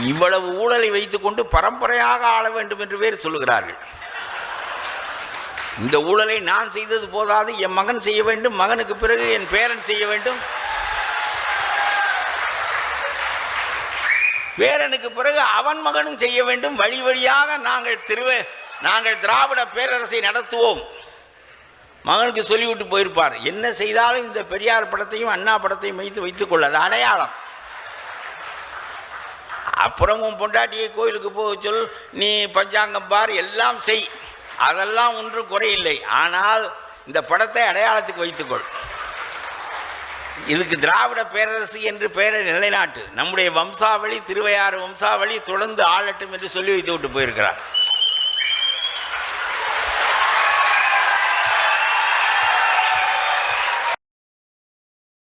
இவ்வளவு ஊழலை வைத்துக்கொண்டு பரம்பரையாக ஆள வேண்டும் என்று பேர் சொல்லுகிறார்கள். இந்த ஊழலை நான் செய்தது போதாது, என் மகன் செய்ய வேண்டும், மகனுக்கு பிறகு என் பேரன் செய்ய வேண்டும், பேரனுக்கு பிறகு அவன் மகனும் செய்ய வேண்டும், வழி வழியாக நாங்கள் திராவிட பேரரசை நடத்துவோம். மகனுக்கு சொல்லிவிட்டு போயிருப்பார். என்ன செய்தாலும் இந்த பெரியார் படத்தையும் அண்ணா படத்தையும் வைத்துக் கொள்ள, அது அடையாளம். அப்புறம் உன் பொண்டாட்டியை கோயிலுக்கு போக சொல், நீ பஞ்சாங்கம் பார், எல்லாம் செய், அதெல்லாம் ஒன்றும் குறையில்லை. ஆனால் இந்த படத்தை அடையாளத்துக்கு வைத்துக்கொள். இதுக்கு திராவிட பேரரசு என்று பெயரை நிலைநாட்டு, நம்முடைய வம்சாவளி திருவையாறு வம்சாவளி தொடர்ந்து ஆளட்டும் என்று சொல்லி வைத்து விட்டு போயிருக்கிறார்.